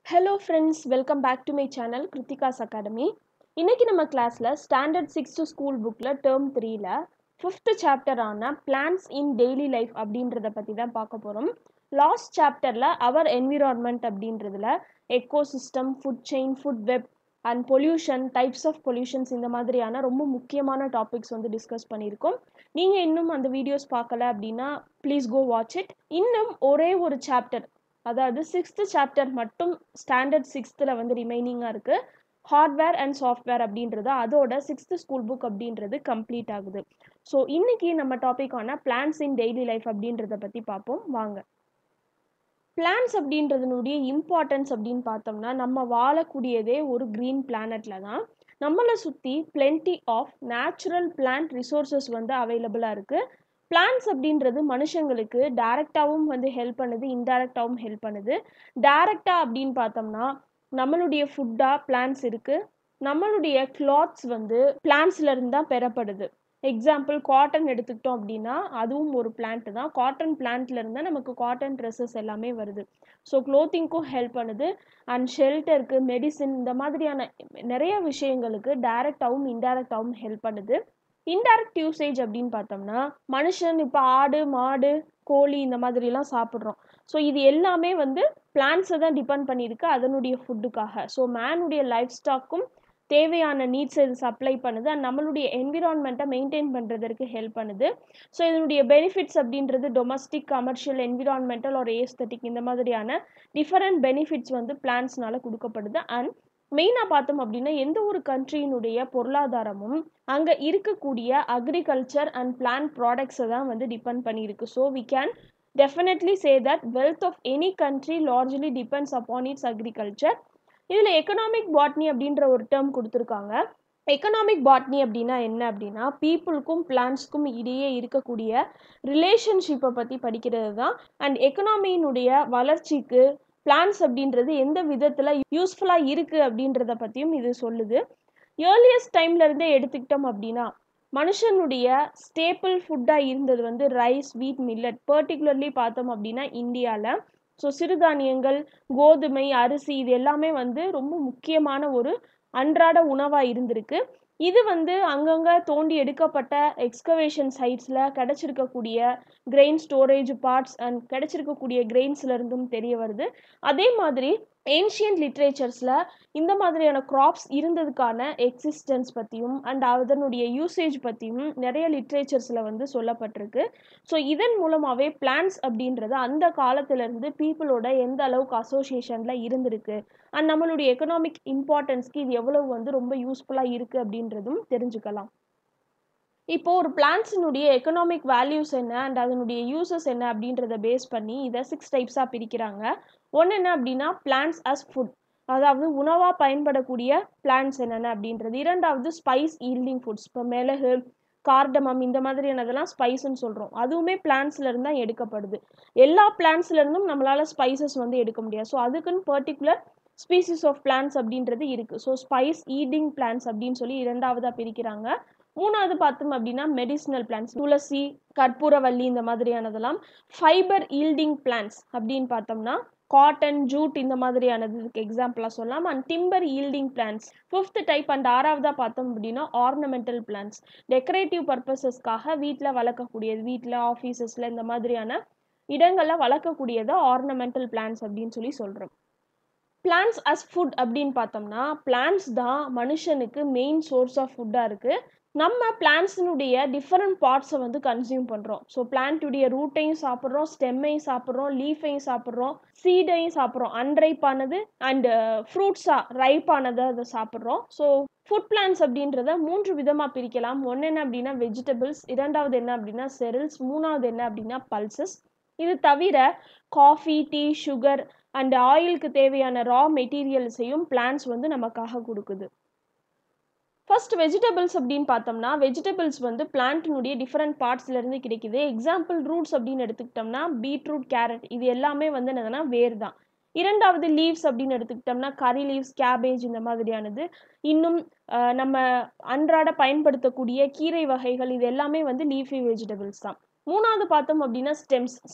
Hello friends, welcome back to my channel Kritika's Academy. இன்னைக்கு நம்ம கிளாஸ்ல ஸ்டாண்டர்ட் 6th ஸ்கூல் புக்ல டேர்ம் 3ல 5th சாப்டர் ஆன பிளான்ஸ் இன் டெய்லி லைஃப் அப்படின்றத பத்தி தான் பார்க்க போறோம். லாஸ்ட் சாப்டர்ல அவர் என்விரான்மெண்ட் அப்படின்றதுல ecosystem, food chain, food web and pollution, types of pollutions இந்த மாதிரியான ரொம்ப முக்கியமான டாபிக்ஸ் வந்து டிஸ்கஸ் பண்ணியிருக்கோம். நீங்க இன்னும் அந்த வீடியோஸ் பார்க்கல அப்படின்னா ப்ளீஸ் கோ வாட்ச் இட். இன்னும் ஒரே ஒரு சாப்டர், அதாவது 6th சாப்டர் மட்டும் ஸ்டாண்டர்ட் 6th வந்து ரிமைனிங்காக இருக்குது. ஹார்ட்வேர் அண்ட் சாஃப்ட்வேர் அப்படின்றது அதோட 6th ஸ்கூல் புக் அப்படின்றது கம்ப்ளீட் ஆகுது. ஸோ இன்னைக்கு நம்ம டாபிக்கான பிளான்ஸ் இன் டெய்லி லைஃப் அப்படின்றத பற்றி பார்ப்போம் வாங்க. பிளான்ஸ் அப்படின்றதுனுடைய இம்பார்ட்டன்ஸ் அப்படின்னு பார்த்தோம்னா, நம்ம வாழக்கூடியதே ஒரு க்ரீன் பிளானட்ல தான். நம்மளை சுற்றி plenty of natural plant resources வந்து அவைலபிளாக இருக்குது. பிளான்ஸ் அப்படின்றது மனுஷங்களுக்கு டைரெக்டாகவும் வந்து ஹெல்ப் பண்ணுது, இன்டைரக்டாகவும் ஹெல்ப் பண்ணுது. டைரெக்டாக அப்படின்னு பார்த்தோம்னா நம்மளுடைய ஃபுட்டாக பிளான்ஸ் இருக்குது. நம்மளுடைய கிளாத்ஸ் வந்து பிளான்ஸ்லேருந்து தான் பெறப்படுது. எக்ஸாம்பிள் காட்டன் எடுத்துக்கிட்டோம் அப்படின்னா அதுவும் ஒரு பிளான்ட் தான். காட்டன் பிளான்ட்லேருந்து நமக்கு காட்டன் ட்ரெஸ்ஸஸ் எல்லாமே வருது. ஸோ க்ளோத்திங்க்கும் ஹெல்ப் பண்ணுது. அண்ட் ஷெல்டருக்கு, மெடிசின், இந்த மாதிரியான நிறைய விஷயங்களுக்கு டைரெக்டாகவும் இன்டைரக்டாகவும் ஹெல்ப் பண்ணுது. இன்டைரக்ட் யூசேஜ் அப்படின்னு பார்த்தோம்னா மனுஷன் இப்போ ஆடு, மாடு, கோழி இந்த மாதிரிலாம் சாப்பிட்றோம். ஸோ இது எல்லாமே வந்து பிளான்ஸை தான் டிபெண்ட் பண்ணியிருக்கு அதனுடைய ஃபுட்டுக்காக. ஸோ மேனுடைய லைஃப் ஸ்டாக்கும் தேவையான நீட்ஸ் இது சப்ளை பண்ணுது. அண்ட் நம்மளுடைய என்விரான்மெண்ட்டை மெயின்டைன் பண்ணுறதுக்கு ஹெல்ப் பண்ணுது. ஸோ இதனுடைய பெனிஃபிட்ஸ் அப்படின்றது டொமஸ்டிக், கமர்ஷியல், என்விரான்மெண்டல் ஒரு ஏஸ்தட்டிக் இந்த மாதிரியான டிஃபரெண்ட் பெனிஃபிட்ஸ் வந்து பிளான்ஸ்னால கொடுக்கப்படுது. அண்ட் மெயினாக பார்த்தோம் அப்படின்னா எந்த ஒரு கண்ட்ரியினுடைய பொருளாதாரமும் அங்கே இருக்கக்கூடிய அக்ரிகல்ச்சர் அண்ட் பிளான்ட் ப்ராடக்ட்ஸை தான் வந்து டிபெண்ட் பண்ணியிருக்கு. So we can definitely say that wealth of any country largely depends upon its agriculture. இதில் எக்கனாமிக் பாட்னி அப்படின்ற ஒரு டேர்ம் கொடுத்துருக்காங்க. எக்கனாமிக் பாட்னி அப்படின்னா என்ன அப்படின்னா பீப்புளுக்கும் பிளான்ஸ்க்கும் இடையே இருக்கக்கூடிய ரிலேஷன்ஷிப்பை பற்றி படிக்கிறது தான். அண்ட் எக்கனாமியினுடைய வளர்ச்சிக்கு பிளான்ஸ் அப்படின்றது எந்த விதத்தில் யூஸ்ஃபுல்லாக இருக்குது அப்படின்றத பற்றியும் இது சொல்லுது. ஏர்லியஸ்ட் டைம்லேருந்தே எடுத்துக்கிட்டோம் அப்படின்னா மனுஷனுடைய ஸ்டேப்பிள் ஃபுட்டாக இருந்தது வந்து ரைஸ், வீட், மில்லட். பர்டிகுலர்லி பார்த்தோம் அப்படின்னா இந்தியாவில் ஸோ சிறுதானியங்கள், கோதுமை, அரிசி இது எல்லாமே வந்து ரொம்ப முக்கியமான ஒரு அன்றாட உணவாக இருந்திருக்கு. இது வந்து அங்கங்கே தோண்டி எடுக்கப்பட்ட எக்ஸ்கவேஷன் சைட்ஸில் கிடச்சிருக்கக்கூடிய கிரெயின் ஸ்டோரேஜ் பார்ட்ஸ் அண்ட் கிடச்சிருக்கக்கூடிய கிரெயின்ஸ்லேருந்தும் தெரிய வருது. அதே மாதிரி ஏன்ஷியன்ட் லிட்ரேச்சர்ஸில் இந்த மாதிரியான கிராப்ஸ் இருந்ததுக்கான எக்ஸிஸ்டன்ஸ் பற்றியும் அண்ட் அதனுடைய யூசேஜ் பற்றியும் நிறைய லிட்ரேச்சர்ஸில் வந்து சொல்லப்பட்டிருக்கு. ஸோ இதன் மூலமாகவே பிளான்ஸ் அப்படின்றது அந்த காலத்திலேருந்து பீப்புளோட எந்த அளவுக்கு அசோசியேஷனில் இருந்திருக்கு அண்ட் நம்மளுடைய எக்கனாமிக் இம்பார்ட்டன்ஸ்க்கு இது எவ்வளவு வந்து ரொம்ப யூஸ்ஃபுல்லாக இருக்குது அப்படின்றதும் தெரிஞ்சுக்கலாம். இப்போது ஒரு பிளான்ஸினுடைய எக்கனாமிக் வேல்யூஸ் என்ன அண்ட் அதனுடைய யூசஸ் என்ன அப்படின்றத பேஸ் பண்ணி இதை 6 டைப்ஸாக பிரிக்கிறாங்க. ஒன்று என்ன அப்படின்னா பிளான்ஸ் அஸ் ஃபுட், அதாவது உணவாக பயன்படக்கூடிய பிளான்ஸ் என்னென்ன அப்படின்றது. இரண்டாவது ஸ்பைஸ் ஈல்டிங் ஃபுட்ஸ், இப்போ மிளகு, கார்டமம் இந்த மாதிரியானதெல்லாம் ஸ்பைஸ்ன்னு சொல்கிறோம். அதுவுமே பிளான்ஸ்லேருந்து தான் எடுக்கப்படுது. எல்லா பிளான்ஸ்லேருந்தும் நம்மளால் ஸ்பைசஸ் வந்து எடுக்க முடியாது. ஸோ அதுக்குன்னு பர்டிகுலர் ஸ்பீசிஸ் ஆஃப் பிளான்ஸ் அப்படின்றது இருக்குது. ஸோ ஸ்பைஸ் ஈல்டிங் பிளான்ஸ் அப்படின்னு சொல்லி இரண்டாவதாக பிரிக்கிறாங்க. மூணாவது பார்த்தோம் அப்படின்னா மெடிசினல் பிளான்ஸ், துளசி, கற்பூரவல்லி இந்த மாதிரியானதெல்லாம். ஃபைபர் ஈல்டிங் பிளான்ஸ் அப்படின்னு பார்த்தோம்னா காட்டன், ஜூட் இந்த மாதிரியானதுக்கு எக்ஸாம்பிளாக சொல்லலாம். And timber yielding plants 5th type. And ஆறாவதாக பார்த்தோம் அப்படின்னா ஆர்னமெண்டல் பிளான்ஸ், டெக்கரேட்டிவ் பர்பஸஸ்க்காக வீட்டில் வளர்க்கக்கூடியது, வீட்டில், ஆஃபீஸஸில் இந்த மாதிரியான இடங்களில் வளர்க்கக்கூடியதை ஆர்னமெண்டல் பிளான்ஸ் அப்படின்னு சொல்லி சொல்கிறோம். பிளான்ஸ் அஸ் ஃபுட் அப்படின்னு பார்த்தோம்னா பிளான்ஸ் தான் மனுஷனுக்கு மெயின் சோர்ஸ் ஆஃப் ஃபுட்டாக இருக்குது. நம்ம பிளான்ஸினுடைய டிஃப்ரெண்ட் பார்ட்ஸை வந்து கன்சியூம் பண்ணுறோம். ஸோ பிளான்ட்டுடைய ரூட்டையும் சாப்பிட்றோம், ஸ்டெம்மையும் சாப்பிட்றோம், லீஃபையும் சாப்பிட்றோம், சீடையும் சாப்பிட்றோம், அன்ரைப்பானது அண்டு ஃப்ரூட்ஸாக ரைப்பானதை அதை சாப்பிட்றோம். ஸோ ஃபுட் பிளான்ஸ் அப்படின்றத 3 விதமாக பிரிக்கலாம். ஒன்று என்ன அப்படின்னா வெஜிடபிள்ஸ், இரண்டாவது என்ன அப்படின்னா செரில்ஸ், மூணாவது என்ன அப்படின்னா பல்சஸ். இது தவிர காஃபி, டீ, சுகர் அண்ட் ஆயிலுக்கு தேவையான ரா மெட்டீரியல்ஸையும் பிளான்ஸ் வந்து நமக்காக கொடுக்குது. ஃபர்ஸ்ட் வெஜிடபிள்ஸ் அப்படின்னு பார்த்தோம்னா வெஜிடபிள்ஸ் வந்து பிளான்ட்டினுடைய டிஃப்ரெண்ட் பார்ட்ஸ்லேருந்து கிடைக்குது. எக்ஸாம்பிள் ரூட்ஸ் அப்படின்னு எடுத்துக்கிட்டோம்னா பீட்ரூட், கேரட் இது எல்லாமே வந்து என்னதுன்னா வேர் தான். இரண்டாவது லீவ்ஸ் அப்படின்னு எடுத்துக்கிட்டோம்னா கரி லீவ்ஸ், கேபேஜ் இந்த மாதிரியானது. இன்னும் நம்ம அன்றாட பயன்படுத்தக்கூடிய கீரை வகைகள் இது எல்லாமே வந்து லீஃபி வெஜிடபிள்ஸ் தான். மூணாவது பார்த்தோம் அப்படின்னா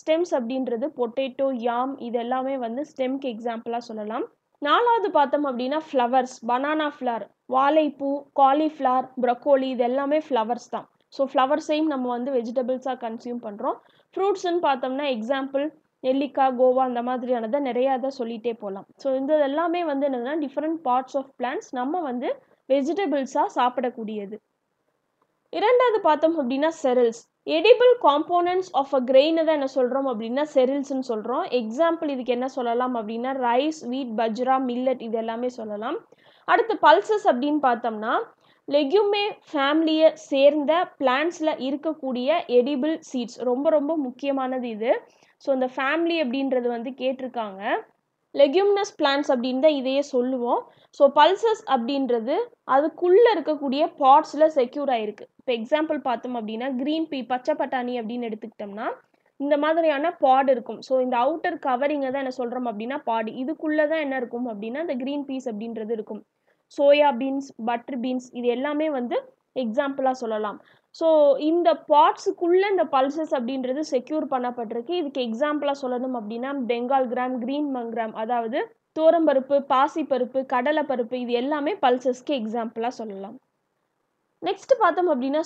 ஸ்டெம்ஸ் அப்படின்றது பொட்டேட்டோ, யாம் இது எல்லாமே வந்து ஸ்டெம்க்கு எக்ஸாம்பிளாக சொல்லலாம். 4வது பார்த்தோம் அப்படின்னா ஃப்ளவர்ஸ், பனானா ஃப்ளவர், வாழைப்பூ, காலிஃப்ளவர், ப்ரொக்கோலி இது எல்லாமே ஃப்ளவர்ஸ் தான். ஸோ ஃப்ளவர்ஸையும் நம்ம வந்து வெஜிடபிள்ஸாக கன்சியூம் பண்ணுறோம். ஃப்ரூட்ஸ்ன்னு பார்த்தோம்னா எக்ஸாம்பிள் நெல்லிக்காய், கோவா அந்த மாதிரியானதை நிறையா இதை சொல்லிகிட்டே போகலாம். ஸோ இந்த எல்லாமே வந்து என்னதுன்னா டிஃப்ரெண்ட் பார்ட்ஸ் ஆஃப் பிளான்ட்ஸ் நம்ம வந்து வெஜிடபிள்ஸாக சாப்பிடக்கூடியது. 2வது பார்த்தோம் அப்படின்னா செரில்ஸ். எடிபிள் காம்போனன்ட்ஸ் ஆஃப் அ கிரெயினை தான் என்ன சொல்கிறோம் அப்படின்னா செரில்ஸ்ன்னு சொல்கிறோம். எக்ஸாம்பிள் இதுக்கு என்ன சொல்லலாம் அப்படின்னா ரைஸ், வீட், பஜ்ரா, மில்லட் இது எல்லாமே சொல்லலாம். அடுத்து பல்சஸ் அப்படின்னு பார்த்தோம்னா லெக்யூமே ஃபேமிலியை சேர்ந்த பிளான்ட்ஸில் இருக்கக்கூடிய எடிபிள் சீட்ஸ். ரொம்ப ரொம்ப முக்கியமானது இது. ஸோ இந்த ஃபேமிலி அப்படின்றது வந்து கேட்டிருக்காங்க. லெக்யூமினஸ் பிளான்ட்ஸ் அப்படின்னு தான் இதையே சொல்லுவோம். ஸோ பல்சஸ் அப்படின்றது அதுக்குள்ளே இருக்கக்கூடிய பாட்ஸில் செக்யூர் ஆகிருக்கு. இப்போ எக்ஸாம்பிள் பார்த்தோம் அப்படின்னா க்ரீன் பீ, பச்சை பட்டாணி அப்படின்னு எடுத்துக்கிட்டோம்னா இந்த மாதிரியான பாட் இருக்கும். ஸோ இந்த அவுட்டர் கவரிங்கை தான் என்ன சொல்கிறோம் அப்படின்னா பாட். இதுக்குள்ளே தான் என்ன இருக்கும் அப்படின்னா இந்த க்ரீன் பீஸ் அப்படின்றது இருக்கும். சோயா பீன்ஸ், பட்டர் பீன்ஸ் இது எல்லாமே வந்து எக்ஸாம்பிளாக சொல்லலாம். ஸோ இந்த பாட்ஸுக்குள்ளே இந்த பல்சஸ் அப்படின்றது செக்யூர் பண்ணப்பட்டிருக்கு. இதுக்கு எக்ஸாம்பிளாக சொல்லணும் அப்படின்னா பெங்கால் கிராம், கிரீன் மங்க்ராம், அதாவது தோரம்பருப்பு, பாசிப்பருப்பு, கடலைப்பருப்பு இது எல்லாமே பல்சஸ்க்கு எக்ஸாம்பிளாக சொல்லலாம். நெக்ஸ்ட் பார்த்தோம் அப்படின்னா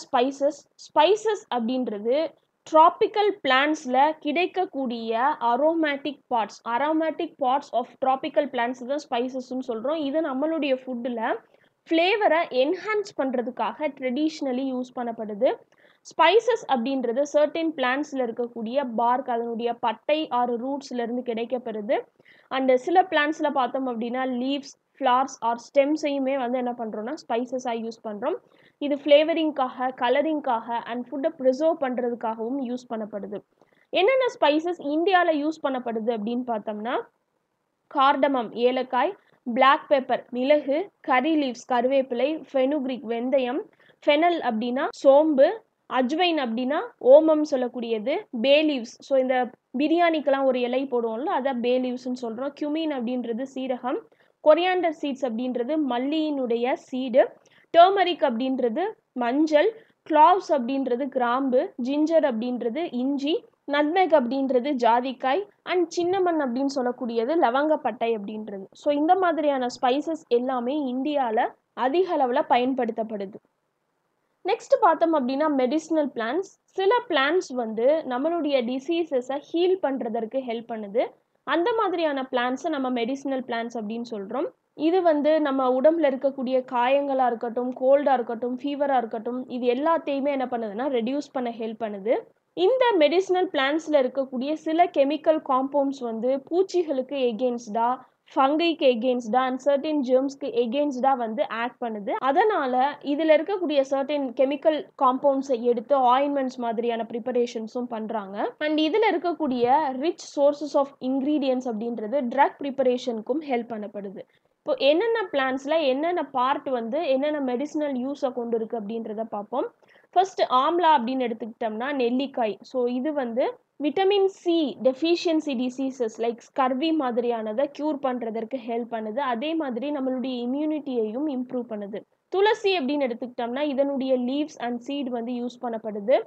ஸ்பைசஸ் அப்படின்றது ட்ராபிக்கல் பிளான்ட்ஸில் கிடைக்கக்கூடிய aromatic parts of tropical plants தான் ஸ்பைசஸ்ன்னு சொல்கிறோம். இது நம்மளுடைய ஃபுட்டில் ஃப்ளேவரை என்ஹான்ஸ் பண்ணுறதுக்காக ட்ரெடிஷ்னலி யூஸ் பண்ணப்படுது. ஸ்பைசஸ் அப்படின்றது சர்டன் பிளான்ட்ஸில் இருக்கக்கூடிய பார்க், அதனுடைய பட்டை ஆர் ரூட்ஸ்லேருந்து கிடைக்கப்படுது. அண்டு சில பிளான்ட்ஸில் பார்த்தோம் அப்படின்னா லீவ்ஸ், ஃப்ளார்ஸ் ஆர் ஸ்டெம்ஸையுமே வந்து என்ன பண்ணுறோன்னா ஸ்பைசஸாக யூஸ் பண்ணுறோம். இது ஃப்ளேவரிங்காக, கலரிங்காக அண்ட் ஃபுட்டை ப்ரிசர்வ் பண்ணுறதுக்காகவும் யூஸ் பண்ணப்படுது. என்னென்ன ஸ்பைசஸ் இந்தியாவில் யூஸ் பண்ணப்படுது அப்படின்னு பார்த்தோம்னா கார்டமம் ஏலக்காய், பிளாக் பெப்பர் மிளகு, கரி லீவ்ஸ் கருவேப்பிலை, ஃபெனுக்ரிக் வெந்தயம், ஃபெனல் அப்படின்னா சோம்பு, அஜ்வைன் அப்படின்னா ஓமம் சொல்லக்கூடியது, பே லீவ்ஸ் ஸோ இந்த பிரியாணிக்கெல்லாம் ஒரு இலை போடுவோம்ல அதான் பே லீவ்ஸ்ன்னு சொல்கிறோம். கியூமின் அப்படின்றது சீரகம், கொரியாண்டர் சீட்ஸ் அப்படின்றது மல்லியினுடைய சீடு, டர்மரிக் அப்படின்றது மஞ்சள், கிளாவ்ஸ் அப்படின்றது கிராம்பு, ஜிஞ்சர் அப்படின்றது இஞ்சி, நட்மெக் அப்படின்றது ஜாதிக்காய் அண்ட் சின்னமன் அப்படின்னு சொல்லக்கூடியது லவங்கப்பட்டை அப்படின்றது. ஸோ இந்த மாதிரியான ஸ்பைசஸ் எல்லாமே இந்தியாவில் அதிக அளவில் பயன்படுத்தப்படுது. நெக்ஸ்ட் பார்த்தோம் அப்படின்னா மெடிசினல் பிளான்ட்ஸ். சில பிளான்ட்ஸ் வந்து நம்மளுடைய டிசீசஸை ஹீல் பண்ணுறதற்கு ஹெல்ப் பண்ணுது. அந்த மாதிரியான பிளான்ட்ஸை நம்ம மெடிசினல் பிளான்ட்ஸ் அப்படின்னு சொல்கிறோம். இது வந்து நம்ம உடம்புல இருக்கக்கூடிய காயங்களாக இருக்கட்டும், கோல்டாக இருக்கட்டும், ஃபீவராக இருக்கட்டும் இது எல்லாத்தையுமே என்ன பண்ணுதுன்னா ரெடியூஸ் பண்ண ஹெல்ப் பண்ணுது. இந்த மெடிசினல் பிளான்ட்ஸில் இருக்கக்கூடிய சில கெமிக்கல் காம்பவுண்ட்ஸ் வந்து பூச்சிகளுக்கு எகெயின்ஸ்டா, ஃபங்கைக்கு எகெயின்ஸ்டா அண்ட் சர்டன் ஜெர்ம்ஸ்க்கு எகெயின்ஸ்டா வந்து ஆக்ட் பண்ணுது. அதனால் இதில் இருக்கக்கூடிய சர்டன் கெமிக்கல் காம்பவுண்ட்ஸை எடுத்து ஆயின்மெண்ட்ஸ் மாதிரியான ப்ரிப்பரேஷன்ஸும் பண்ணுறாங்க. அண்ட் இதில் இருக்கக்கூடிய ரிச் சோர்சஸ் ஆஃப் இன்க்ரீடியன்ட்ஸ் அப்படின்றது ட்ரக் ப்ரிப்பரேஷனுக்கும் ஹெல்ப் பண்ணப்படுது. இப்போ என்னென்ன பிளான்ட்ஸில் என்னென்ன பார்ட் வந்து என்னென்ன மெடிசினல் யூஸை கொண்டு இருக்குது அப்படின்றத பார்ப்போம். ஃபர்ஸ்ட் ஆம்லா அப்படின்னு எடுத்துக்கிட்டோம்னா நெல்லிக்காய். ஸோ இது வந்து vitamin C deficiency diseases like scurvy மாதிரியானதை க்யூர் பண்ணுறதற்கு ஹெல்ப் பண்ணுது. அதே மாதிரி நம்மளுடைய இம்யூனிட்டியையும் இம்ப்ரூவ் பண்ணுது. துளசி அப்படின்னு எடுத்துக்கிட்டோம்னா இதனுடைய லீவ்ஸ் அண்ட் சீட் வந்து யூஸ் பண்ணப்படுது.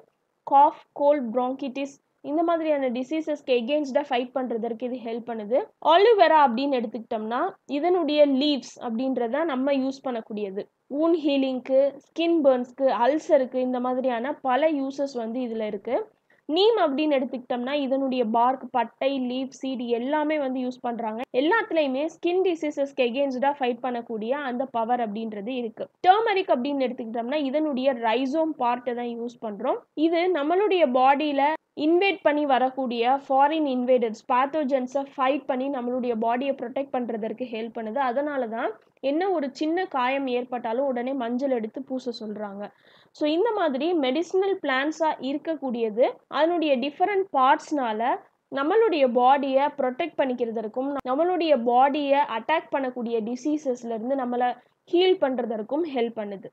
காஃப், கோல்ட், ப்ராங்கிட்டிஸ் இந்த மாதிரியான டிசீசஸ்க்கு எகெயின்ஸ்டாக ஃபைட் பண்ணுறதற்கு இது ஹெல்ப் பண்ணுது. ஆலிவேரா அப்படின்னு எடுத்துக்கிட்டோம்னா இதனுடைய லீவ்ஸ் அப்படின்றத நம்ம யூஸ் பண்ணக்கூடியது. ஊன் ஹீலிங்க்கு, ஸ்கின் பர்ன்ஸ்க்கு, அல்சருக்கு இந்த மாதிரியான பல யூசஸ் வந்து இதில் இருக்குது. நீம் அப்படின்னு எடுத்துக்கிட்டோம்னா இதனுடைய பார்க், பட்டை, லீவ், சீடு எல்லாமே வந்து யூஸ் பண்ணுறாங்க. எல்லாத்துலேயுமே ஸ்கின் டிசீசஸ்க்கு எகெயின்ஸ்டாக ஃபைட் பண்ணக்கூடிய அந்த பவர் அப்படின்றது இருக்குது. டர்மரிக் அப்படின்னு எடுத்துக்கிட்டோம்னா இதனுடைய ரைசோம் பார்ட்டை தான் யூஸ் பண்ணுறோம். இது நம்மளுடைய பாடியில் இன்வேட் பண்ணி வரக்கூடிய ஃபாரின் இன்வேடர்ஸ் பேத்தோஜன்ஸை ஃபைட் பண்ணி நம்மளுடைய பாடியை ப்ரொடெக்ட் பண்ணுறதற்கு ஹெல்ப் பண்ணுது. அதனால தான் என்ன ஒரு சின்ன காயம் ஏற்பட்டாலும் உடனே மஞ்சள் எடுத்து பூச சொல்கிறாங்க. ஸோ இந்த மாதிரி மெடிசினல் பிளான்ஸாக இருக்கக்கூடியது அதனுடைய டிஃப்ரெண்ட் பார்ட்ஸ்னால நம்மளுடைய பாடியை ப்ரொடெக்ட் பண்ணிக்கிறதுக்கும் நம்மளுடைய பாடியை அட்டாக் பண்ணக்கூடிய டிசீசஸ்லேருந்து நம்மளை ஹீல் பண்ணுறதற்கும் ஹெல்ப் பண்ணுது.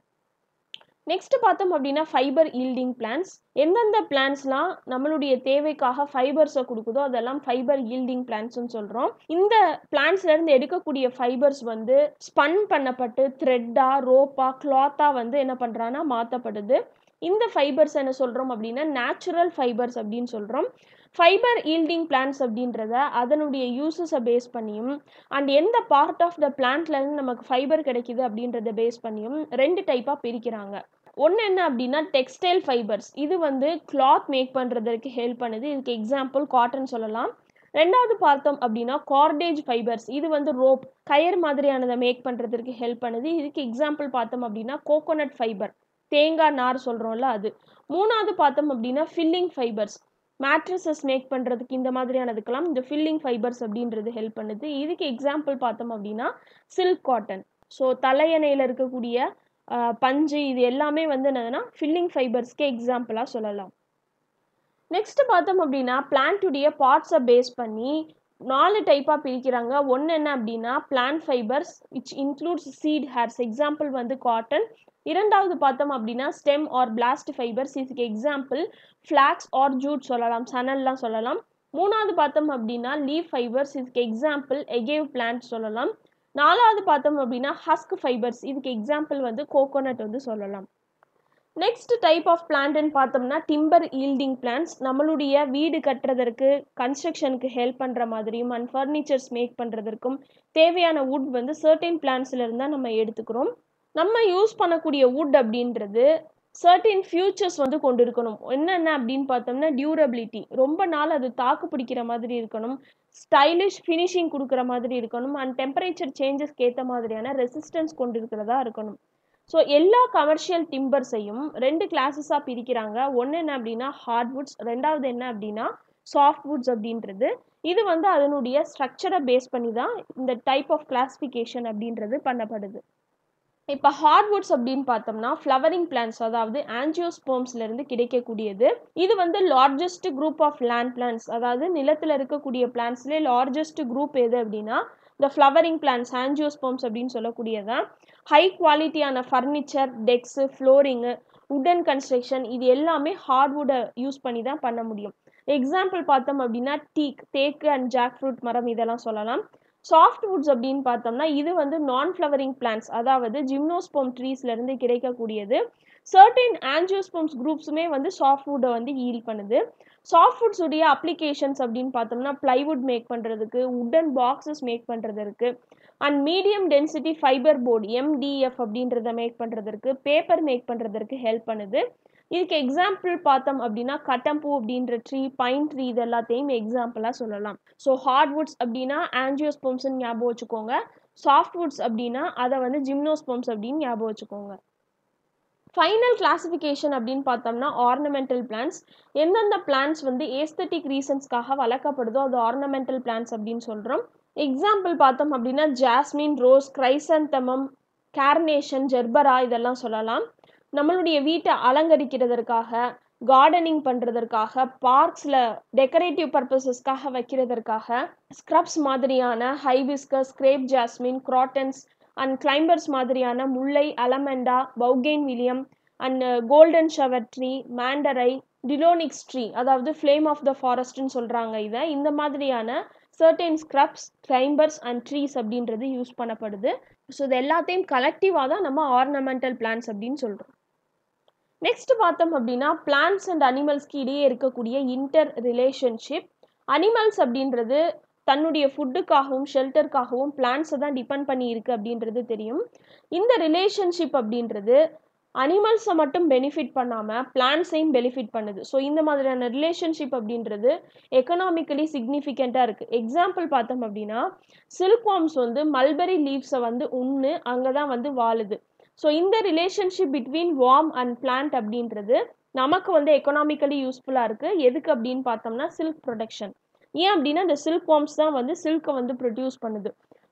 நெக்ஸ்ட் பார்த்தோம் அப்படின்னா ஃபைபர் ஈல்டிங் பிளான்ஸ். எந்தெந்த பிளான்ஸ்லாம் நம்மளுடைய தேவைக்காக ஃபைபர்ஸை கொடுக்குதோ அதெல்லாம் ஃபைபர் ஈல்டிங் பிளான்ஸ்ன்னு சொல்கிறோம். இந்த பிளான்ஸ்லேருந்து எடுக்கக்கூடிய ஃபைபர்ஸ் வந்து ஸ்பன் பண்ணப்பட்டு த்ரெட்டாக, ரோப்பாக, கிளாத்தாக வந்து என்ன பண்ணுறான்னா மாற்றப்படுது. இந்த ஃபைபர்ஸ் என்ன சொல்கிறோம் அப்படின்னா நேச்சுரல் ஃபைபர்ஸ் அப்படின்னு சொல்கிறோம். ஃபைபர் ஈல்டிங் பிளான்ட்ஸ் அப்படின்றத அதனுடைய யூசஸை பேஸ் பண்ணியும் அண்ட் எந்த பார்ட் ஆஃப் த பிளான்ட்லேருந்து நமக்கு ஃபைபர் கிடைக்குது அப்படின்றத பேஸ் பண்ணியும் 2 டைப்பாக பிரிக்கிறாங்க. ஒன்று என்ன அப்படின்னா டெக்ஸ்டைல் ஃபைபர்ஸ், இது வந்து கிளாத் மேக் பண்ணுறதுக்கு ஹெல்ப் பண்ணுது. இதுக்கு எக்ஸாம்பிள் காட்டன் சொல்லலாம். ரெண்டாவது பார்த்தோம் அப்படின்னா கார்டேஜ் ஃபைபர்ஸ், இது வந்து ரோப் கயர் மாதிரியானதை மேக் பண்ணுறதுக்கு ஹெல்ப் பண்ணுது. இதுக்கு எக்ஸாம்பிள் பார்த்தோம் அப்படின்னா கோகோனட் ஃபைபர், தேங்காய் நார் சொல்கிறோம்ல அது. மூணாவது பார்த்தோம் அப்படின்னா ஃபில்லிங் ஃபைபர்ஸ், மேட்ரஸஸ் மேக் பண்ணுறதுக்கு இந்த மாதிரியானதுக்கெல்லாம் இந்த ஃபில்லிங் ஃபைபர்ஸ் அப்படின்றது ஹெல்ப் பண்ணுது. இதுக்கு எக்ஸாம்பிள் பார்த்தோம் அப்படின்னா சில்க் காட்டன். ஸோ தலையணையில் இருக்கக்கூடிய பஞ்சு இது எல்லாமே வந்து என்னதுன்னா ஃபில்லிங் ஃபைபர்ஸ்க்கு எக்ஸாம்பிளாக சொல்லலாம். நெக்ஸ்ட் பார்த்தோம் அப்படின்னா பிளான்ட்டுடைய பார்ட்ஸை பேஸ் பண்ணி 4 டைப்பாக பிரிக்கிறாங்க. ஒன்று என்ன அப்படின்னா plant fibers which includes seed hairs, example வந்து காட்டன். இரண்டாவது பார்த்தோம் அப்படின்னா ஸ்டெம் ஆர் பிளாஸ்ட் ஃபைபர்ஸ், இதுக்கு எக்ஸாம்பிள் ஃப்ளாக்ஸ் ஆர் ஜூட் சொல்லலாம், சணல்லாம் சொல்லலாம். மூணாவது பார்த்தோம் அப்படின்னா லீஃப் ஃபைபர்ஸ், இதுக்கு எக்ஸாம்பிள் எகேவ் பிளான்ட் சொல்லலாம். நாலாவது பார்த்தோம் அப்படின்னா ஹஸ்க் ஃபைபர்ஸ், இதுக்கு எக்ஸாம்பிள் வந்து கோகோனட் வந்து சொல்லலாம். நெக்ஸ்ட் டைப் ஆஃப் பிளான்ட்னு பார்த்தோம்னா டிம்பர் ஈல்டிங் பிளான்ட்ஸ், நம்மளுடைய வீடு கட்டுறதற்கு கன்ஸ்ட்ரக்ஷனுக்கு ஹெல்ப் பண்ணுற மாதிரியும் அண்ட் ஃபர்னிச்சர்ஸ் மேக் பண்ணுறதற்கும் தேவையான வுட் வந்து சர்டைன் பிளான்ட்ஸ்லேருந்து தான் நம்ம எடுத்துக்கிறோம். நம்ம யூஸ் பண்ணக்கூடிய வுட் அப்படின்றது சர்டைன் ஃபியூச்சர்ஸ் வந்து கொண்டு இருக்கணும். என்னென்ன அப்படின்னு பார்த்தோம்னா டியூரபிலிட்டி, ரொம்ப நாள் அது தாக்கு பிடிக்கிற மாதிரி இருக்கணும், ஸ்டைலிஷ் ஃபினிஷிங் கொடுக்குற மாதிரி இருக்கணும் அண்ட் டெம்பரேச்சர் சேஞ்சஸ்க்கு ஏற்ற மாதிரியான ரெசிஸ்டன்ஸ் கொண்டு இருக்கிறதா இருக்கணும். ஸோ எல்லா கமர்ஷியல் டிம்பர்ஸையும் 2 கிளாஸஸாக பிரிக்கிறாங்க. ஒன்று என்ன அப்படின்னா ஹார்ட்வுட்ஸ், ரெண்டாவது என்ன அப்படின்னா சாஃப்ட்வுட்ஸ் அப்படின்றது. இது வந்து அதனுடைய ஸ்ட்ரக்சரை பேஸ் பண்ணி தான் இந்த டைப் ஆஃப் கிளாஸிஃபிகேஷன் அப்படின்றது பண்ணப்படுது. இப்போ ஹார்ட்வுட்ஸ் அப்படின்னு பார்த்தோம்னா ஃப்ளவரிங் பிளான்ட்ஸ், அதாவது ஆஞ்சியோஸ்போம்ஸ்லேருந்து கிடைக்கக்கூடியது. இது வந்து largest group of land plants, அதாவது நிலத்தில் இருக்கக்கூடிய பிளான்ட்ஸ்லேயே லார்ஜஸ்ட் குரூப் எது அப்படின்னா இந்த ஃப்ளவரிங் பிளான்ட்ஸ் ஆஞ்சியோஸ்போம்ஸ் அப்படின்னு சொல்லக்கூடியதான். ஹை குவாலிட்டியான ஃபர்னிச்சர், டெக்ஸு, ஃப்ளோரிங்கு, உட்டன் கன்ஸ்ட்ரக்ஷன் இது எல்லாமே ஹார்ட்வுட்டை யூஸ் பண்ணி தான் பண்ண முடியும். எக்ஸாம்பிள் பார்த்தோம் அப்படின்னா தேக்கு அண்ட் ஜாக் ஃப்ரூட் மரம் இதெல்லாம் சொல்லலாம். சாஃப்ட்வுட்ஸ் அப்படின்னு பார்த்தோம்னா இது வந்து நான் ஃப்ளவரிங் பிளான்ட்ஸ், அதாவது ஜிம்னோஸ்போம் ட்ரீஸ்லேருந்து கிடைக்கக்கூடியது. சர்டைன் ஆஞ்சியோஸ்போம்ஸ் குரூப்ஸுமே வந்து சாஃப்ட்வுட்டை வந்து ஈல்ட் பண்ணுது. சாஃப்ட்வுட்ஸ் உடைய அப்ளிகேஷன்ஸ் அப்படின்னு பார்த்தோம்னா பிளைவுட் மேக் பண்ணுறதுக்கு, உட்டன் பாக்ஸஸ் மேக் பண்ணுறதுக்கு and medium density fibre board MDF அப்படின்றத மேக் பண்ணுறதுக்கு, பேப்பர் மேக் பண்ணுறதுக்கு ஹெல்ப் பண்ணுது. இதுக்கு எக்ஸாம்பிள் பார்த்தோம் அப்படின்னா கட்டம்பூ அப்படின்ற ட்ரீ, பைன் ட்ரீ இது எல்லாத்தையும் எக்ஸாம்பிளாக சொல்லலாம். ஸோ ஹார்ட்வுட்ஸ் அப்படின்னா ஆஞ்சியோஸ்போம்ஸ்ன்னு ஞாபகம் வச்சுக்கோங்க, சாஃப்ட்வுட்ஸ் அப்படின்னா அதை வந்து ஜிம்னோஸ்போம்ஸ் அப்படின்னு ஞாபகம் வச்சுக்கோங்க. ஃபைனல் கிளாஸிஃபிகேஷன் அப்படின்னு பார்த்தோம்னா ஆர்னமெண்டல் பிளான்ட்ஸ், எந்தெந்த பிளான்ட்ஸ் வந்து ஏஸ்தட்டிக் ரீசன்ஸ்க்காக வளர்க்கப்படுதோ அது ஆர்னமெண்டல் பிளான்ட்ஸ் அப்படின்னு சொல்கிறோம். எக்ஸாம்பிள் பார்த்தோம் அப்படின்னா jasmine, rose, chrysanthemum, carnation, gerbera இதெல்லாம் சொல்லலாம். நம்மளுடைய வீட்டை அலங்கரிக்கிறதற்காக, கார்டனிங் பண்ணுறதற்காக, பார்க்ஸில் டெக்கரேட்டிவ் பர்பஸஸ்க்காக வைக்கிறதற்காக ஸ்க்ரப்ஸ் மாதிரியான hibiscus, crepe jasmine, crotons and climbers மாதிரியான முல்லை, allamanda, bougainvillea and golden shower tree, மேண்டரை, டிலோனிக்ஸ் ட்ரீ, அதாவது ஃப்ளேம் ஆஃப் த ஃபாரஸ்ட்னு சொல்கிறாங்க. இதை இந்த மாதிரியான certain shrubs, climbers and trees அப்படின்றது யூஸ் பண்ணப்படுது. ஸோ இது எல்லாத்தையும் கலெக்டிவாக தான் நம்ம ஆர்னமெண்டல் பிளான்ட்ஸ் அப்படின்னு சொல்கிறோம். நெக்ஸ்ட் பார்த்தோம் அப்படின்னா பிளான்ட்ஸ் அண்ட் அனிமல்ஸ்க்கு இடையே இருக்கக்கூடிய இன்டர் ரிலேஷன்ஷிப். அனிமல்ஸ் அப்படின்றது தன்னுடைய ஃபுட்டுக்காகவும் ஷெல்டருக்காகவும் பிளான்ட்ஸை தான் டிபெண்ட் பண்ணி இருக்குது அப்படின்றது தெரியும். இந்த ரிலேஷன்ஷிப் அப்படின்றது அனிமல்ஸை மட்டும் பெனிஃபிட் பண்ணாமல் பிளான்ட்ஸையும் பெனிஃபிட் பண்ணுது. ஸோ இந்த மாதிரியான ரிலேஷன்ஷிப் அப்படின்றது எக்கனாமிக்கலி சிக்னிஃபிகண்ட்டாக இருக்குது. எக்ஸாம்பிள் பார்த்தோம் அப்படின்னா சில்க்வார்ம்ஸ் வந்து மல்பெரி லீவ்ஸை வந்து உண்ணு அங்கே தான் வந்து வாழுது. ஸோ இந்த relationship between warm and plant அப்படின்றது நமக்கு வந்து எக்கனாமிக்கலி யூஸ்ஃபுல்லாக இருக்குது. எதுக்கு அப்படின்னு பார்த்தோம்னா சில்க் ப்ரொடக்ஷன். ஏன் அப்படின்னா இந்த சில்க் வார்ம்ஸ் தான் வந்து சில்கை வந்து ப்ரொடியூஸ் பண்ணுது.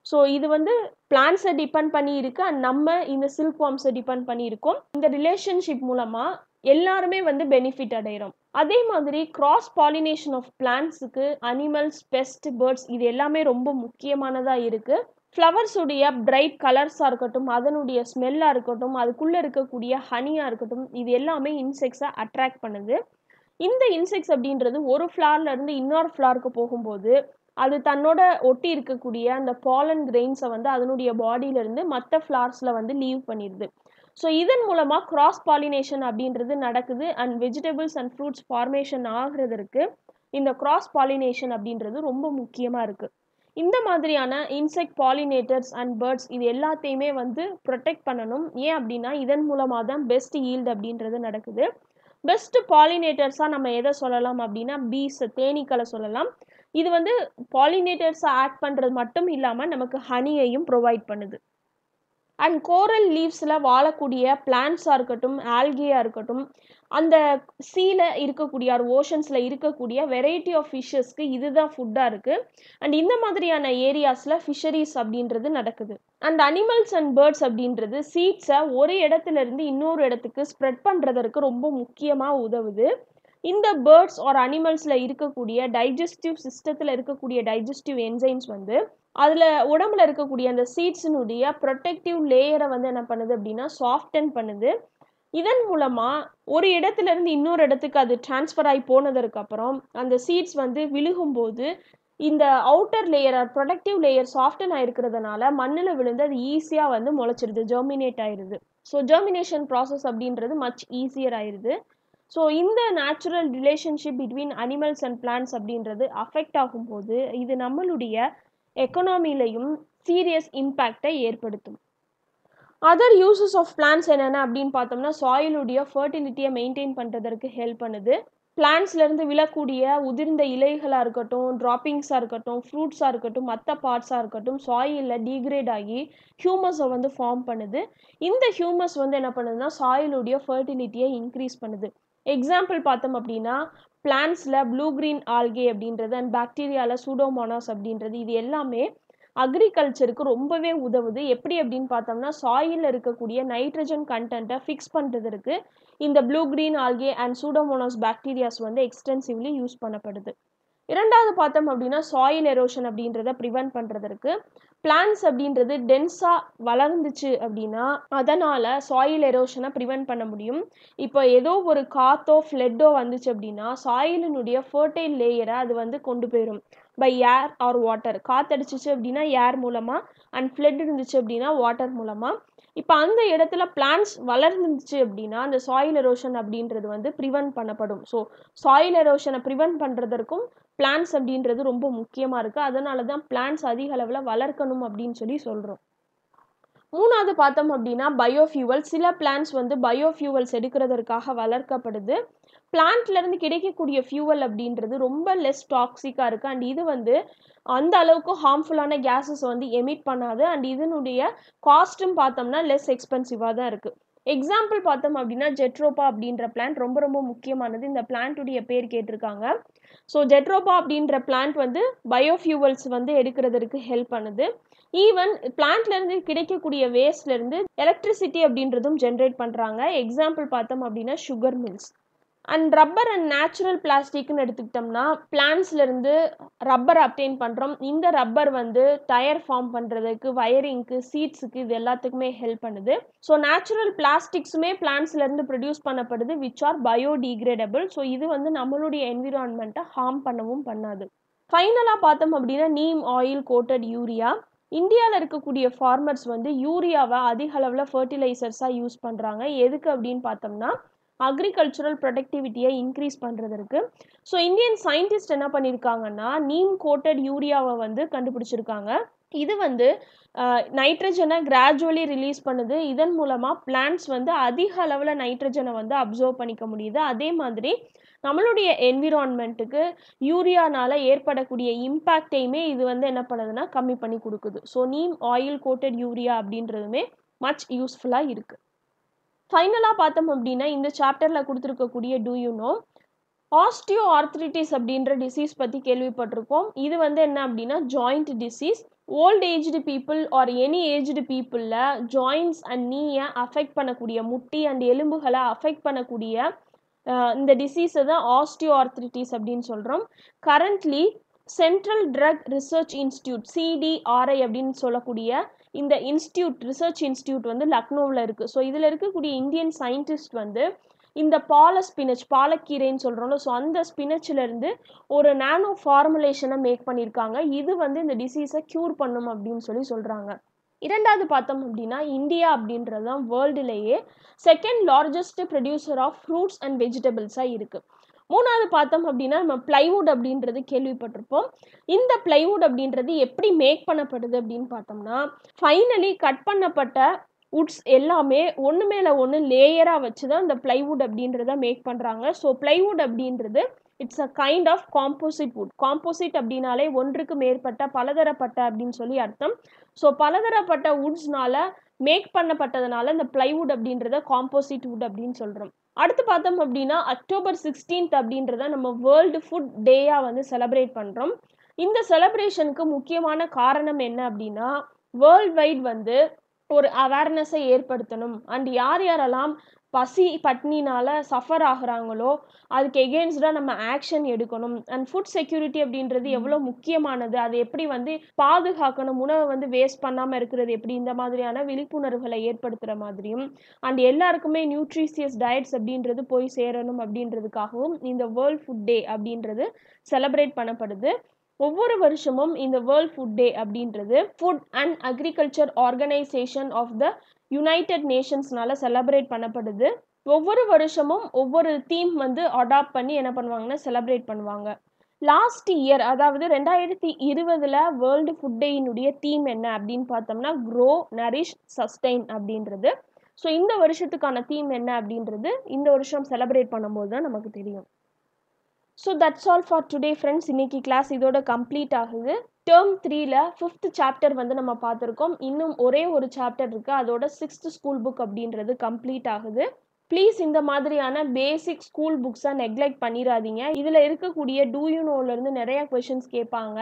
ஸோ இது வந்து பிளான்ட்ஸை டிபெண்ட் பண்ணி இருக்கு அண்ட் நம்ம இந்த சில்க் வார்ம்ஸை டிபெண்ட் பண்ணி இருக்கோம். இந்த ரிலேஷன்ஷிப் மூலமாக எல்லாருமே வந்து பெனிஃபிட் அடைகிறோம். அதே மாதிரி கிராஸ் பாலினேஷன் ஆஃப் பிளான்ட்ஸுக்கு அனிமல்ஸ், பெஸ்ட், பேர்ட்ஸ் இது எல்லாமே ரொம்ப முக்கியமானதாக இருக்குது. ஃப்ளவர்ஸ் உடைய பிரைட் கலர்ஸாக இருக்கட்டும், அதனுடைய ஸ்மெல்லாக இருக்கட்டும், அதுக்குள்ளே இருக்கக்கூடிய ஹனியாக இருக்கட்டும், இது எல்லாமே இன்செக்ட்ஸை அட்ராக்ட் பண்ணுது. இந்த இன்செக்ட்ஸ் அப்படின்றது ஒரு ஃப்ளார்லேருந்து இன்னொரு ஃப்ளாருக்கு போகும்போது அது தன்னோட ஒட்டி இருக்கக்கூடிய அந்த பாலன் கிரெயின்ஸை வந்து அதனுடைய பாடியிலேருந்து மற்ற ஃப்ளார்ஸில் வந்து லீவ் பண்ணிடுது. ஸோ இதன் மூலமாக கிராஸ் பாலினேஷன் அப்படின்றது நடக்குது and vegetables and fruits formation ஆகிறதுக்கு இந்த கிராஸ் பாலினேஷன் அப்படின்றது ரொம்ப முக்கியமாக இருக்குது. இந்த மாதிரியான இன்செக்ட் பாலினேட்டர்ஸ் அண்ட் பேர்ட்ஸ் இது எல்லாத்தையுமே வந்து ப்ரொடெக்ட் பண்ணணும். ஏன் அப்படின்னா இதன் மூலமாக தான் பெஸ்ட் ஈல்டு அப்படின்றது நடக்குது. பெஸ்ட் பாலினேட்டர்ஸாக நம்ம எதை சொல்லலாம் அப்படின்னா பீஸ், தேனீக்களை சொல்லலாம். இது வந்து பாலினேட்டர்ஸாக ஆக்ட் பண்ணுறது மட்டும் இல்லாமல் நமக்கு ஹனியையும் ப்ரொவைட் பண்ணுது. அண்ட் கோரல் லீவ்ஸில் வாழக்கூடிய பிளான்ட்ஸாக இருக்கட்டும், ஆல்கியாக இருக்கட்டும், அந்த சீல இருக்கக்கூடிய ஓஷன்ஸில் இருக்கக்கூடிய வெரைட்டி ஆஃப் ஃபிஷ்ஷஸ்க்கு இதுதான் ஃபுட்டாக இருக்குது. அண்ட் இந்த மாதிரியான ஏரியாஸில் ஃபிஷரிஸ் அப்படின்றது நடக்குது. அண்ட் அனிமல்ஸ் அண்ட் பேர்ட்ஸ் அப்படின்றது சீட்ஸை ஒரு இடத்துலேருந்து இன்னொரு இடத்துக்கு ஸ்ப்ரெட் பண்ணுறதற்கு ரொம்ப முக்கியமாக உதவுது. இந்த பேர்ட்ஸ் ஆர் அனிமல்ஸில் இருக்கக்கூடிய டைஜஸ்டிவ் சிஸ்டத்தில் இருக்கக்கூடிய டைஜஸ்டிவ் என்சைம்ஸ் வந்து அதில் உடம்புல இருக்கக்கூடிய அந்த சீட்ஸினுடைய ப்ரொடெக்டிவ் லேயரை வந்து என்ன பண்ணுது அப்படின்னா சாஃப்டன் பண்ணுது. இதன் மூலமாக ஒரு இடத்துலேருந்து இன்னொரு இடத்துக்கு அது டிரான்ஸ்ஃபர் ஆகி போனதற்கப்புறம் அந்த சீட்ஸ் வந்து விழுகும்போது இந்த outer layer protective layer soften ஆகிருக்கிறதுனால மண்ணில் விழுந்து அது ஈஸியாக வந்து முளைச்சிருது, ஜெர்மினேட் ஆயிடுது. ஸோ ஜெர்மினேஷன் ப்ராசஸ் அப்படின்றது மச் ஈஸியர் ஆயிடுது. ஸோ இந்த natural relationship between animals and plants அப்படின்றது அஃபெக்ட் ஆகும்போது இது நம்மளுடைய எக்கனாமிலையும் சீரியஸ் இம்பேக்டை ஏற்படுத்தும். அதர் யூசஸ் ஆஃப் பிளான்ட்ஸ் என்னென்ன அப்படின்னு பார்த்தோம்னா சாயிலுடைய ஃபர்டிலிட்டியை மெயின்டைன் பண்ணுறதற்கு ஹெல்ப் பண்ணுது. பிளான்ட்ஸ்லேருந்து விழக்கூடிய உதிர்ந்த இலைகளாக இருக்கட்டும், ட்ராப்பிங்ஸாக இருக்கட்டும், ஃப்ரூட்ஸாக இருக்கட்டும், மற்ற பார்ட்ஸாக இருக்கட்டும் சாயிலில் டீக்ரேட் ஆகி ஹியூமஸை வந்து ஃபார்ம் பண்ணுது. இந்த ஹியூமஸ் வந்து என்ன பண்ணுதுன்னா சாயிலுடைய ஃபர்டிலிட்டியை இன்க்ரீஸ் பண்ணுது. எக்ஸாம்பிள் பார்த்தோம் அப்படின்னா பிளான்ட்ஸில் ப்ளூ கிரீன் ஆல்கே அப்படின்றது அண்ட் பாக்டீரியாவில் சூடோமோனாஸ் அப்படின்றது இது எல்லாமே அக்ரிகல்ச்சருக்கு ரொம்பவே உதவுது. எப்படி அப்படின்னு பார்த்தோம்னா சாயிலில் இருக்கக்கூடிய நைட்ரஜன் கண்டென்ட்டை ஃபிக்ஸ் பண்ணுறதுக்கு இந்த blue green algae and Pseudomonas bacterias வந்து எக்ஸ்டென்சிவ்லி யூஸ் பண்ணப்படுது. இரண்டாவது பார்த்தோம் அப்படின்னா சாயில் எரோஷன் அப்படின்றத ப்ரிவென்ட் பண்ணுறதுக்கு பிளான்ட்ஸ் அப்படின்றது டென்ஸாக வளர்ந்துச்சு அப்படின்னா அதனால் சாயில் எரோஷனை ப்ரிவென்ட் பண்ண முடியும். இப்போ ஏதோ ஒரு காற்றோ ஃப்ளட்டோ வந்துச்சு அப்படின்னா சாயிலினுடைய ஃபர்டைல் லேயரை அது வந்து கொண்டு போயிடும் பை ஏர் ஆர் வாட்டர். காற்றடிச்சிச்சு அப்படின்னா ஏர் மூலமாக அண்ட் ஃப்ளட் இருந்துச்சு அப்படின்னா வாட்டர் மூலமாக. இப்போ அந்த இடத்துல பிளான்ட்ஸ் வளர்ந்துச்சு அப்படின்னா அந்த சாயில் எரோஷன் அப்படின்றது வந்து ப்ரிவென்ட் பண்ணப்படும். ஸோ சாயில் எரோஷனை ப்ரிவென்ட் பண்ணுறதற்கும் பிளான்ட்ஸ் அப்படின்றது ரொம்ப முக்கியமாக இருக்குது. அதனால தான் பிளான்ட்ஸ் அதிக அளவில் வளர்க்கணும் அப்படின்னு சொல்கிறோம். மூணாவது பார்த்தோம் அப்படின்னா பயோஃபியூவல். சில பிளான்ட்ஸ் வந்து பயோஃபியூவல்ஸ் எடுக்கிறதற்காக வளர்க்கப்படுது. பிளான்ட்லேருந்து கிடைக்கக்கூடிய ஃபியூவல் அப்படின்றது ரொம்ப லெஸ் டாக்ஸிக்காக இருக்குது அண்ட் இது வந்து அந்த அளவுக்கு ஹார்ம்ஃபுல்லான கேஸஸ் வந்து எமிட் பண்ணாது அண்ட் இதனுடைய காஸ்ட்டும் பார்த்தோம்னா லெஸ் எக்ஸ்பென்சிவாக தான் இருக்குது. எக்ஸாம்பிள் பார்த்தோம் அப்படின்னா ஜெட்ரோபா அப்படின்ற பிளான்ட் ரொம்ப ரொம்ப முக்கியமானது. இந்த பிளான்ட்டுடைய பேர் கேட்டிருக்காங்க. ஸோ ஜெட்ரோபா அப்படின்ற பிளான்ட் வந்து பயோஃபியூவல்ஸ் வந்து எடுக்கிறதுக்கு ஹெல்ப் பண்ணுது. ஈவன் பிளான்ட்லேருந்து கிடைக்கக்கூடிய வேஸ்ட்லேருந்து எலக்ட்ரிசிட்டி அப்படின்றதும் ஜென்ரேட் பண்ணுறாங்க. எக்ஸாம்பிள் பார்த்தோம் அப்படின்னா sugar mills. And rubber and natural பிளாஸ்டிக்னு எடுத்துக்கிட்டோம்னா பிளான்ட்ஸ்லேருந்து ரப்பர் அப்டெயின் பண்ணுறோம். இந்த ரப்பர் வந்து டயர் ஃபார்ம் பண்ணுறதுக்கு, வயரிங்க்கு, சீட்ஸுக்கு இது எல்லாத்துக்குமே ஹெல்ப் பண்ணுது. ஸோ நேச்சுரல் பிளாஸ்டிக்ஸுமே பிளான்ட்ஸ்லேருந்து ப்ரொடியூஸ் பண்ணப்படுது விச் ஆர் பயோடிகிரேடபிள். ஸோ இது வந்து நம்மளுடைய என்விரான்மெண்ட்டை ஹார்ம் பண்ணவும் பண்ணாது. ஃபைனலாக பார்த்தோம் அப்படின்னா நீம் ஆயில் கோட்டட் யூரியா. இந்தியாவில் இருக்கக்கூடிய ஃபார்மர்ஸ் வந்து யூரியாவை அதிக அளவில் ஃபர்டிலைசர்ஸாக யூஸ் பண்ணுறாங்க. எதுக்கு அப்படின்னு பார்த்தோம்னா அக்ரிகல்ச்சுரல் ப்ரொடக்டிவிட்டியை இன்க்ரீஸ் பண்ணுறதுக்கு. ஸோ இந்தியன் சயின்டிஸ்ட் என்ன பண்ணியிருக்காங்கன்னா நீம் கோட்டட் யூரியாவை வந்து கண்டுபிடிச்சிருக்காங்க. இது வந்து நைட்ரஜனை கிராஜுவலி ரிலீஸ் பண்ணுது. இதன் மூலமாக பிளான்ட்ஸ் வந்து அதிக அளவில் நைட்ரஜனை வந்து அப்சர்வ் பண்ணிக்க முடியுது. அதே மாதிரி நம்மளுடைய என்விரான்மெண்ட்டுக்கு யூரியானால் ஏற்படக்கூடிய இம்பேக்டையுமே இது வந்து என்ன பண்ணுதுன்னா கம்மி பண்ணி கொடுக்குது. So neem oil coated urea அப்படின்றதுமே மச் யூஸ்ஃபுல்லாக இருக்குது. ஃபைனலாக பார்த்தோம் அப்படின்னா இந்த சாப்டரில் கொடுத்துருக்கக்கூடிய do you know osteoarthritis அப்படின்ற டிசீஸ் பற்றி கேள்விப்பட்டிருக்கோம். இது வந்து என்ன அப்படின்னா joint disease. Old aged people or any aged பீப்புளில் ஜாயின்ட்ஸ் அண்ட் நீயை அஃபெக்ட் பண்ணக்கூடிய முட்டி அண்ட் எலும்புகளை அஃபெக்ட் பண்ணக்கூடிய இந்த டிசீஸை தான் ஆஸ்டியோ ஆர்த்ரிட்டிஸ் அப்படின்னு சொல்கிறோம். Currently central drug research institute CDRI அப்படின்னு சொல்லக்கூடிய இந்த ரிசர்ச் இன்ஸ்டியூட் வந்து லக்னோவில் இருக்குது. ஸோ இதில் இருக்கக்கூடிய இந்தியன் சயின்டிஸ்ட் வந்து இந்த பாலக்கீரைன்னு சொல்கிறோம்ல, ஸோ அந்த ஸ்பினச்சிலேருந்து ஒரு நானோ ஃபார்முலேஷனை மேக் பண்ணியிருக்காங்க. இது வந்து இந்த டிசீஸை க்யூர் பண்ணும் அப்படின்னு சொல்கிறாங்க. இரண்டாவது பார்த்தோம் அப்படின்னா இந்தியா அப்படின்றது தான் வேர்ல்டுலேயே second largest producer of fruits and வெஜிடபிள்ஸாக இருக்குது. மூணாவது பார்த்தோம் அப்படின்னா நம்ம பிளைவுட் அப்படின்றது கேள்விப்பட்டிருப்போம். இந்த பிளைவுட் அப்படின்றது எப்படி மேக் பண்ணப்படுது அப்படின்னு பார்த்தோம்னா, ஃபைனலி கட் பண்ணப்பட்ட வுட்ஸ் எல்லாமே ஒன்று மேலே ஒன்று லேயராக வச்சு தான் இந்த பிளைவுட் அப்படின்றத மேக் பண்ணுறாங்க. ஸோ பிளைவுட் அப்படின்றது it's a kind of composite wood. Composite அப்படின்னாலே ஒன்றுக்கு மேற்பட்ட பலதரப்பட்ட அப்படின்னு சொல்லி அர்த்தம். ஸோ பலதரப்பட்ட வுட்ஸ்னால மேக் பண்ணப்பட்டதுனால இந்த பிளைவுட் அப்படின்றத காம்போசிட் வுட் அப்படின்னு சொல்கிறோம். அடுத்து பார்த்தோம் அப்படின்னா அக்டோபர் 16th அப்படின்றத நம்ம வேர்ல்டு ஃபுட் டேயாக வந்து செலிப்ரேட் பண்ணுறோம். இந்த செலிப்ரேஷனுக்கு முக்கியமான காரணம் என்ன அப்படின்னா, வேர்ல்ட் வைட் வந்து ஒரு அவேர்னஸை ஏற்படுத்தணும். அண்ட் யார் யாரெல்லாம் பசி பட்னினால சஃபர் ஆகுறாங்களோ அதுக்கு எகெயின்ஸ்டாக நம்ம ஆக்ஷன் எடுக்கணும். அண்ட் ஃபுட் செக்யூரிட்டி அப்படின்றது எவ்வளோ முக்கியமானது, அதை எப்படி வந்து பாதுகாக்கணும், உணவை வந்து வேஸ்ட் பண்ணாமல் இருக்கிறது எப்படி, இந்த மாதிரியான விழிப்புணர்வுகளை ஏற்படுத்துகிற மாதிரியும் அண்ட் எல்லாருக்குமே நியூட்ரிஷியஸ் டயட்ஸ் அப்படின்றது போய் சேரணும் அப்படின்றதுக்காகவும் இந்த வேர்ல்ட் ஃபுட் டே அப்படின்றது செலிப்ரேட் பண்ணப்படுது. ஒவ்வொரு வருஷமும் இந்த வேர்ல்ட் ஃபுட் டே அப்படின்றது food and agriculture organization of the united நேஷன்ஸ்னால செலிப்ரேட் பண்ணப்படுது. ஒவ்வொரு வருஷமும் ஒவ்வொரு தீம் வந்து அடாப்ட் பண்ணி என்ன பண்ணுவாங்கன்னா செலிப்ரேட் பண்ணுவாங்க. லாஸ்ட் இயர் அதாவது 2020 வேர்ல்டு ஃபுட் டேயினுடைய தீம் என்ன அப்படின்னு பார்த்தோம்னா க்ரோ நரிஷ் சஸ்டெயின் அப்படின்றது. ஸோ இந்த வருஷத்துக்கான தீம் என்ன அப்படின்றது இந்த வருஷம் செலிப்ரேட் பண்ணும்போது தான் நமக்கு தெரியும். So that's all for today friends. இன்னைக்கு கிளாஸ் இதோட கம்ப்ளீட் ஆகுது. டேர்ம் 3ல 5th சாப்டர் வந்து நம்ம பார்த்துருக்கோம். இன்னும் ஒரே ஒரு சாப்டர் இருக்குது, அதோட 6th ஸ்கூல் புக் அப்படின்றது கம்ப்ளீட் ஆகுது. ப்ளீஸ் இந்த மாதிரியான பேசிக் ஸ்கூல் புக்ஸை நெக்லெக்ட் பண்ணிடாதீங்க. இதில் இருக்கக்கூடிய டூ யூ நோலேருந்து நிறைய கொஷின்ஸ் கேட்பாங்க.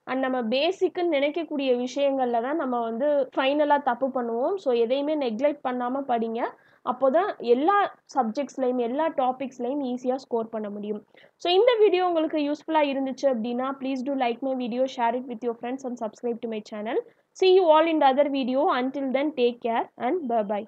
அண்ட் நம்ம பேசிக்குன்னு நினைக்கக்கூடிய விஷயங்களில் தான் நம்ம வந்து ஃபைனலாக தப்பு பண்ணுவோம். ஸோ எதையுமே நெக்லெக்ட் பண்ணாமல் படிங்க. அப்போ தான் எல்லா சப்ஜெக்ட்ஸ்லையும் எல்லா டாபிக்ஸ்லையும் ஈஸியாக ஸ்கோர் பண்ண முடியும். ஸோ இந்த வீடியோ உங்களுக்கு யூஸ்ஃபுல்லாக இருந்துச்சு அப்படின்னா please do like my video, share it with your friends and subscribe to my channel. See you all in the other video. Until then, take care and bye bye.